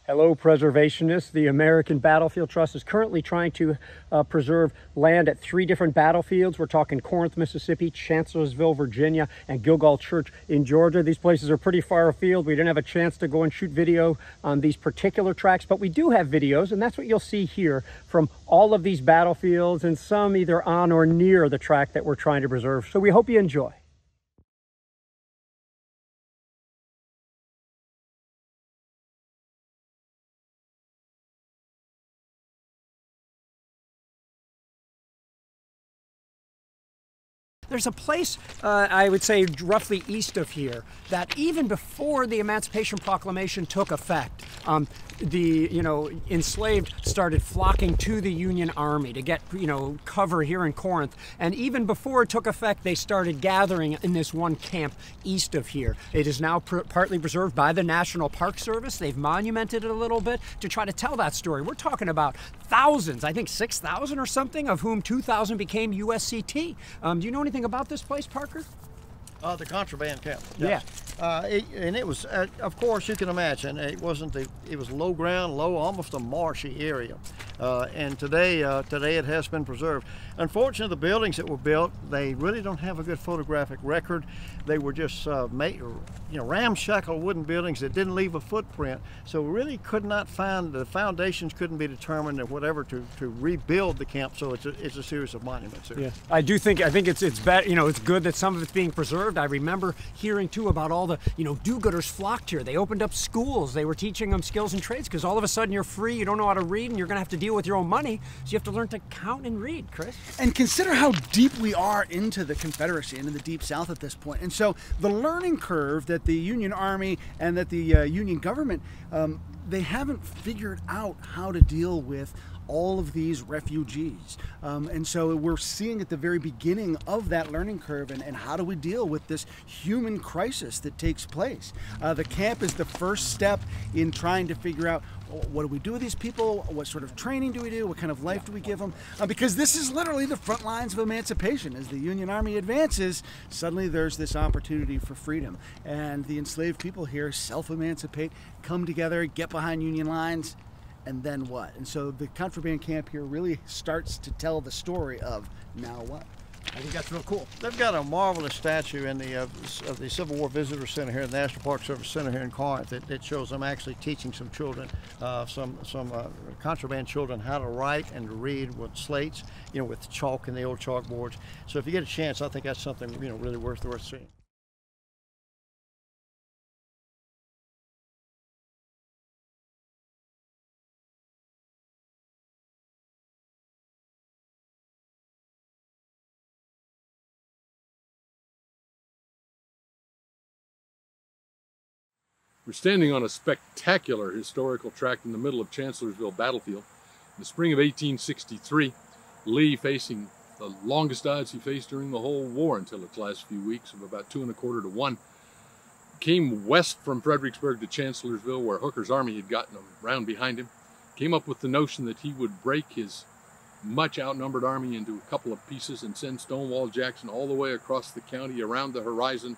Hello, preservationists. The American Battlefield Trust is currently trying to preserve land at 3 different battlefields. We're talking Corinth, Mississippi, Chancellorsville, Virginia, and Gilgal Church in Georgia. These places are pretty far afield. We didn't have a chance to go and shoot video on these particular tracks, but we do have videos, and that's what you'll see here from all of these battlefields, and some either on or near the track that we're trying to preserve. So we hope you enjoy. There's a place, I would say, roughly east of here, that even before the Emancipation Proclamation took effect, the enslaved started flocking to the Union Army to get cover here in Corinth. And even before it took effect, they started gathering in this one camp east of here. It is now partly preserved by the National Park Service. They've monumented it a little bit to try to tell that story. We're talking about thousands, I think 6,000 or something, of whom 2,000 became USCT. Do you know anything about this place, Parker? The contraband camp. Yeah. And it was, of course, you can imagine, it was low ground, almost a marshy area. And today it has been preserved. Unfortunately, the buildings that were built, they really don't have a good photographic record. They were just ramshackle wooden buildings that didn't leave a footprint. So we really could not find, the foundations couldn't be determined or whatever to rebuild the camp. So it's a series of monuments here. Yeah, I think it's bad. It's good that some of it's being preserved. I remember hearing too about all the do-gooders flocked here. They opened up schools. They were teaching them skills and trades because all of a sudden you're free. You don't know how to read, and you're going to have to deal with your own money. So you have to learn to count and read, Chris. And consider how deep we are into the Confederacy and in the Deep South at this point. And so the learning curve that the Union Army and that the Union government, they haven't figured out how to deal with all of these refugees. And so we're seeing at the very beginning of that learning curve and how do we deal with this human crisis that takes place. The camp is the first step in trying to figure out, what do we do with these people? What sort of training do we do? What kind of life do we give them? Because this is literally the front lines of emancipation. As the Union Army advances, suddenly there's this opportunity for freedom. And the enslaved people here self-emancipate, come together, get behind Union lines, and then what? And so the contraband camp here really starts to tell the story of now what. I think that's real cool. They've got a marvelous statue in the of the Civil War Visitor Center here, the National Park Service Center here in Corinth. That shows them actually teaching some children, some contraband children, how to write and to read with slates, with chalk and the old chalkboards. So if you get a chance, I think that's something really worth seeing. We're standing on a spectacular historical tract in the middle of Chancellorsville battlefield. In the spring of 1863, Lee, facing the longest odds he faced during the whole war until its last few weeks of about 2 1/4 to 1, came west from Fredericksburg to Chancellorsville, where Hooker's army had gotten around behind him, came up with the notion that he would break his much outnumbered army into a couple of pieces and send Stonewall Jackson all the way across the county around the horizon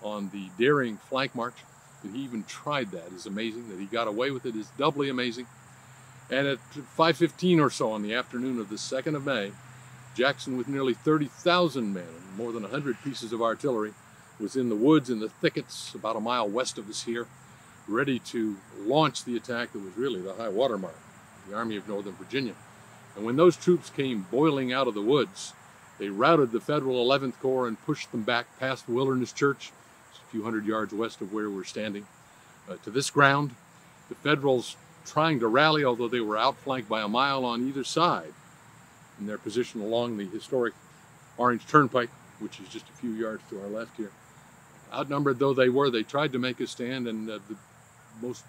on the daring flank march. That he even tried that is amazing. That he got away with it is doubly amazing. And at 5:15 or so on the afternoon of the 2nd of May, Jackson, with nearly 30,000 men and more than 100 pieces of artillery, was in the woods, in the thickets about a mile west of us here, ready to launch the attack that was really the high water mark, the Army of Northern Virginia. And when those troops came boiling out of the woods, they routed the Federal 11th Corps and pushed them back past Wilderness Church, a few hundred yards west of where we're standing, to this ground. The Federals trying to rally, although they were outflanked by a mile on either side in their position along the historic Orange Turnpike, which is just a few yards to our left here. Outnumbered though they were, they tried to make a stand, and the most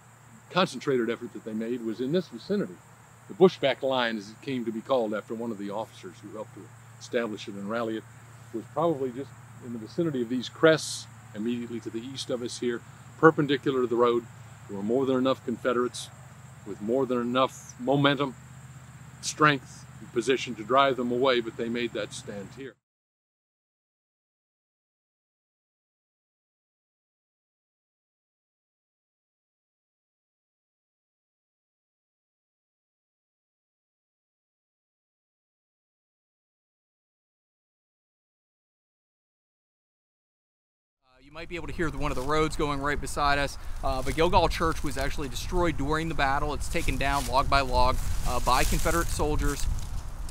concentrated effort that they made was in this vicinity. The Bushback Line, as it came to be called after one of the officers who helped to establish it and rally it, was probably just in the vicinity of these crests immediately to the east of us here, perpendicular to the road. There were more than enough Confederates with more than enough momentum, strength, and position to drive them away, but they made that stand here. You might be able to hear one of the roads going right beside us, but Gilgal Church was actually destroyed during the battle. It's taken down log by log by Confederate soldiers.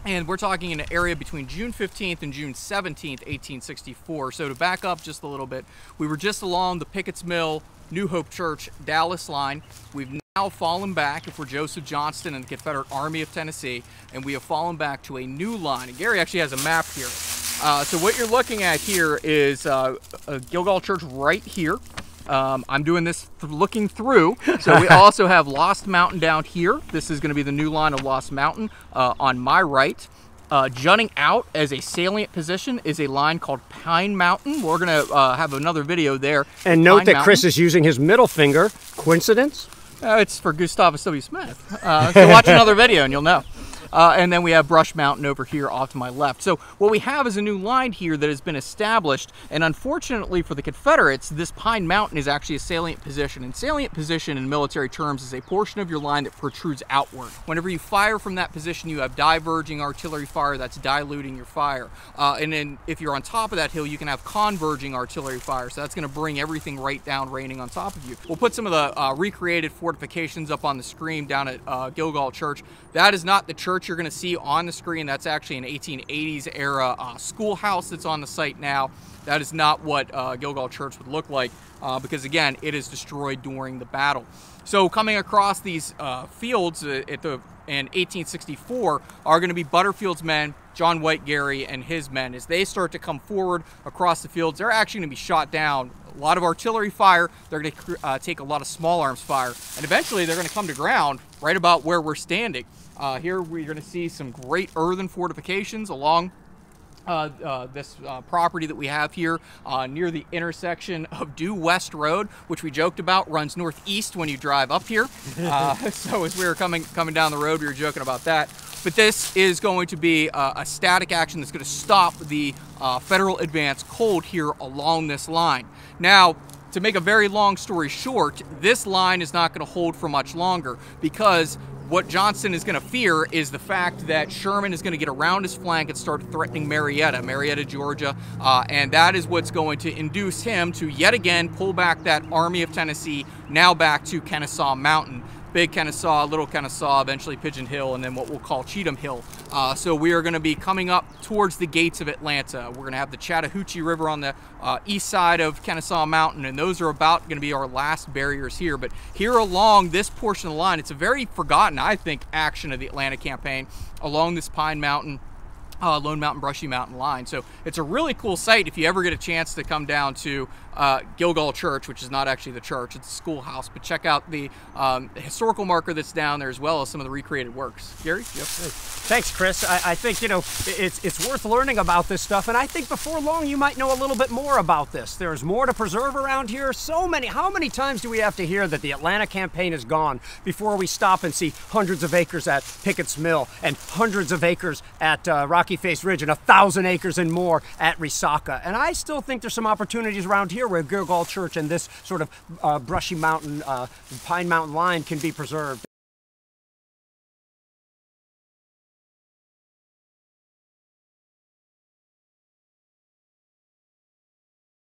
And we're talking in an area between June 15th and June 17th, 1864. So to back up just a little bit, we were just along the Pickett's Mill, New Hope Church, Dallas line. We've now fallen back, if we're Joseph Johnston and the Confederate Army of Tennessee, and we have fallen back to a new line. And Gary actually has a map here. So what you're looking at here is Gilgal Church right here. I'm doing this looking through. So we also have Lost Mountain down here. This is going to be the new line of Lost Mountain on my right. Jutting out as a salient position is a line called Pine Mountain. We're going to have another video there. And note that Chris is using his middle finger. Coincidence? It's for Gustavus W. Smith. So watch another video and you'll know. And then we have Brush Mountain over here off to my left. So what we have is a new line here that has been established, and unfortunately for the Confederates, this Pine Mountain is actually a salient position. And salient position in military terms is a portion of your line that protrudes outward. Whenever you fire from that position, you have diverging artillery fire that's diluting your fire. And then if you're on top of that hill, you can have converging artillery fire. So that's going to bring everything right down, raining on top of you. We'll put some of the recreated fortifications up on the screen down at Gilgal Church. That is not the church you're going to see on the screen. That's actually an 1880s era schoolhouse that's on the site now. That is not what Gilgal Church would look like because, again, it is destroyed during the battle. So coming across these fields in 1864 are going to be Butterfield's men, John White Gary and his men. As they start to come forward across the fields, they're actually going to be shot down. A lot of artillery fire. They're going to take a lot of small arms fire, and eventually they're going to come to ground right about where we're standing. Here we're going to see some great earthen fortifications along this property that we have here near the intersection of Due West Road, which we joked about runs northeast when you drive up here. So as we were coming down the road, we were joking about that. But this is going to be a static action that's going to stop the Federal advance cold here along this line. Now, to make a very long story short, this line is not going to hold for much longer because what Johnston is going to fear is the fact that Sherman is going to get around his flank and start threatening Marietta, Georgia, and that is what's going to induce him to yet again pull back that Army of Tennessee, now back to Kennesaw Mountain. Big Kennesaw, Little Kennesaw, eventually Pigeon Hill, and then what we'll call Cheatham Hill. So we are going to be coming up towards the gates of Atlanta. We're going to have the Chattahoochee River on the east side of Kennesaw Mountain, and those are about going to be our last barriers here. But here along this portion of the line, it's a very forgotten, I think, action of the Atlanta campaign along this Pine Mountain, Lone Mountain, Brushy Mountain line. So it's a really cool site if you ever get a chance to come down to Gilgal Church, which is not actually the church, it's a schoolhouse. But check out the historical marker that's down there as well as some of the recreated works. Gary? Yep. Thanks, Chris. I think, you know, it's worth learning about this stuff, and I think before long you might know a little bit more about this. There's more to preserve around here. So many. How many times do we have to hear that the Atlanta campaign is gone before we stop and see hundreds of acres at Pickett's Mill and hundreds of acres at Rocky Face Ridge and 1,000 acres and more at Resaca? And I still think there's some opportunities around here where Gilgal Church and this sort of Brushy Mountain, Pine Mountain line can be preserved.